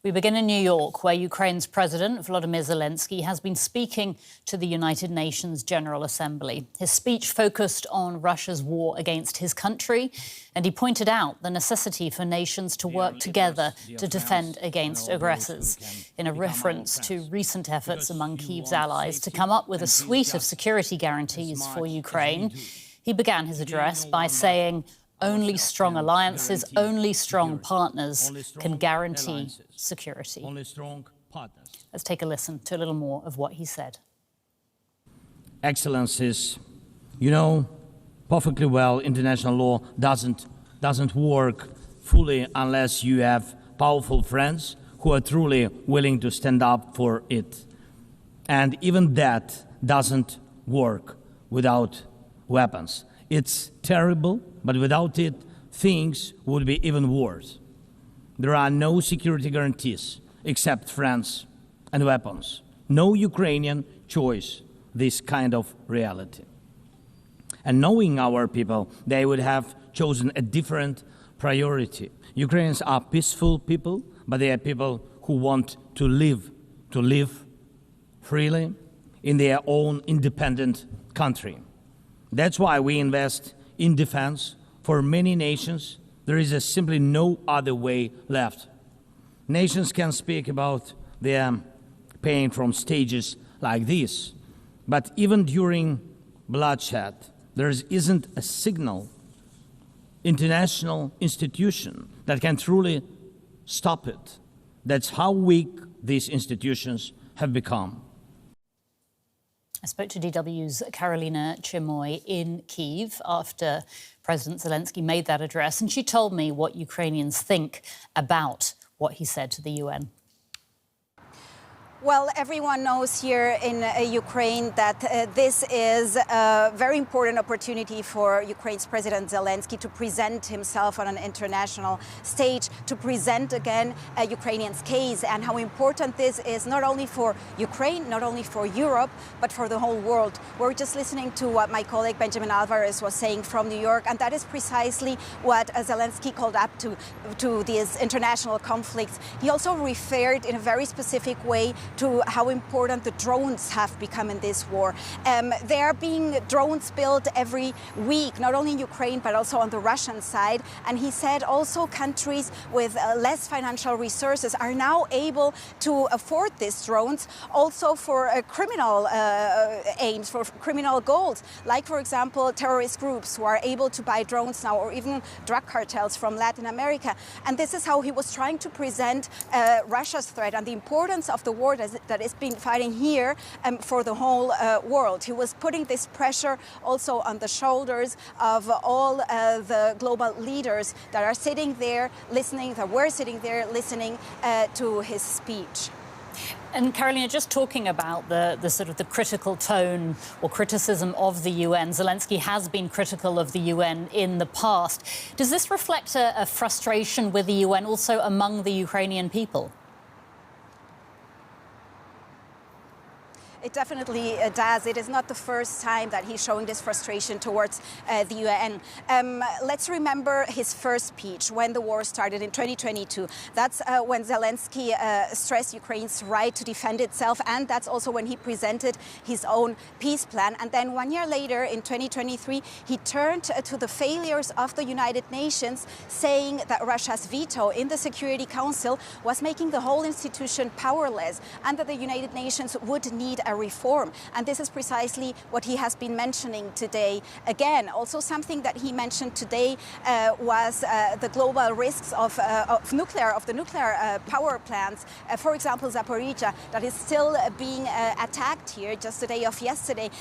We begin in New York, where Ukraine's President Volodymyr Zelenskyy has been speaking to the United Nations General Assembly. His speech focused on Russia's war against his country, and he pointed out the necessity for nations to work together to defend against aggressors, in a reference to recent efforts among Kyiv's allies to come up with a suite of security guarantees for Ukraine. He began his address by saying, "Only strong alliances, only strong partners can guarantee security." Let's take a listen to a little more of what he said. Excellencies, you know perfectly well international law doesn't work fully unless you have powerful friends who are truly willing to stand up for it. And even that doesn't work without weapons. It's terrible, but without it, things would be even worse. There are no security guarantees except friends and weapons. No Ukrainian choice this kind of reality. And knowing our people, they would have chosen a different priority. Ukrainians are peaceful people, but they are people who want to live freely in their own independent country. That's why we invest in defense. For many nations, there is simply no other way left. Nations can speak about their pain from stages like this, but even during bloodshed, there isn't a single international institution that can truly stop it. That's how weak these institutions have become. I spoke to DW's Karolina Chimoy in Kyiv after President Zelenskyy made that address, and she told me what Ukrainians think about what he said to the UN. Well, everyone knows here in Ukraine that this is a very important opportunity for Ukraine's President Zelenskyy to present himself on an international stage, to present again Ukrainians' case and how important this is not only for Ukraine, not only for Europe, but for the whole world. We're just listening to what my colleague Benjamin Alvarez was saying from New York, and that is precisely what Zelenskyy called up to these international conflicts. He also referred in a very specific way to how important the drones have become in this war. There are being drones built every week, not only in Ukraine, but also on the Russian side. And he said also countries with less financial resources are now able to afford these drones also for criminal aims, for criminal goals, like, for example, terrorist groups who are able to buy drones now, or even drug cartels from Latin America. And this is how he was trying to present Russia's threat and the importance of the war that is being fighting here for the whole world. He was putting this pressure also on the shoulders of all the global leaders that are sitting there listening, that were sitting there listening to his speech. And Karolina, just talking about the sort of the critical tone or criticism of the UN, Zelenskyy has been critical of the UN in the past. Does this reflect a frustration with the UN also among the Ukrainian people? It definitely does. It is not the first time that he's showing this frustration towards the UN. Let's remember his first speech when the war started in 2022. That's when Zelenskyy stressed Ukraine's right to defend itself, and that's also when he presented his own peace plan. And then 1 year later, in 2023, he turned to the failures of the United Nations, saying that Russia's veto in the Security Council was making the whole institution powerless, and that the United Nations would need a reform. And this is precisely what he has been mentioning today. Again, also something that he mentioned today was the global risks of the nuclear power plants. For example, Zaporizhzhia, that is still being attacked here. Just the day of yesterday,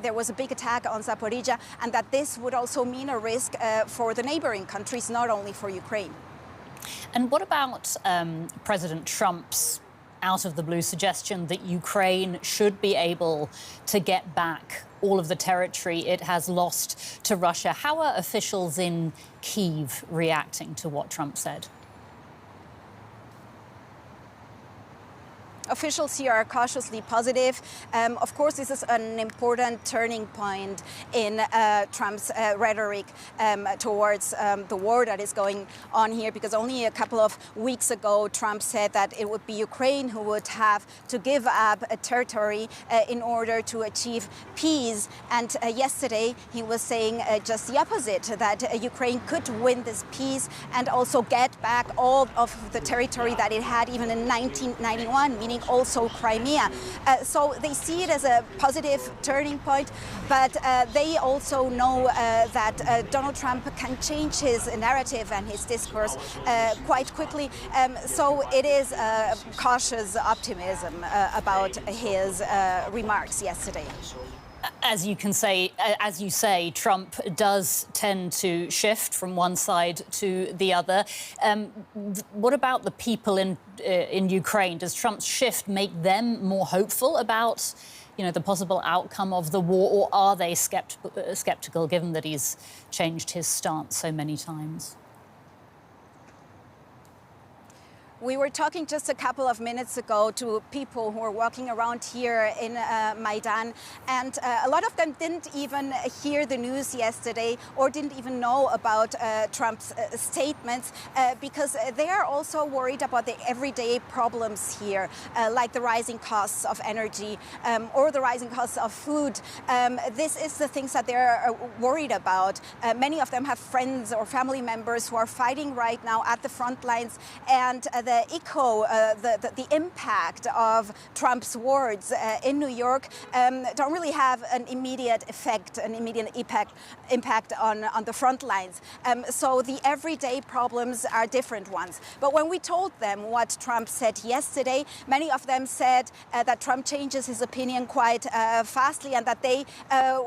there was a big attack on Zaporizhzhia, and that this would also mean a risk for the neighboring countries, not only for Ukraine. And what about President Trump's out-of-the-blue suggestion that Ukraine should be able to get back all of the territory it has lost to Russia? How are officials in Kyiv reacting to what Trump said? Officials here are cautiously positive. Of course, this is an important turning point in Trump's rhetoric towards the war that is going on here, because only a couple of weeks ago, Trump said that it would be Ukraine who would have to give up a territory in order to achieve peace. And yesterday, he was saying just the opposite, that Ukraine could win this peace and also get back all of the territory that it had even in 1991, meaning also Crimea. So they see it as a positive turning point, but they also know that Donald Trump can change his narrative and his discourse quite quickly. So it is cautious optimism about his remarks yesterday. As you say, Trump does tend to shift from one side to the other. What about the people in Ukraine? Does Trump's shift make them more hopeful about, the possible outcome of the war, or are they skeptical, given that he's changed his stance so many times? We were talking just a couple of minutes ago to people who are walking around here in Maidan, and a lot of them didn't even hear the news yesterday or didn't even know about Trump's statements because they are also worried about the everyday problems here, like the rising costs of energy or the rising costs of food. This is the things that they're worried about. Many of them have friends or family members who are fighting right now at the front lines, and the echo, the impact of Trump's words in New York don't really have an immediate effect, an immediate impact on the front lines. So the everyday problems are different ones. But when we told them what Trump said yesterday, many of them said that Trump changes his opinion quite fastly, and that they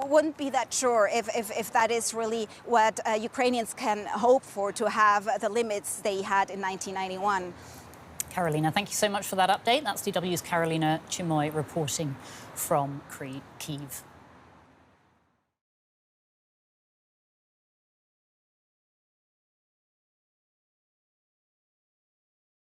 wouldn't be that sure if that is really what Ukrainians can hope for, to have the limits they had in 1991. Karolina, thank you so much for that update. That's DW's Karolina Chimoy reporting from Kyiv.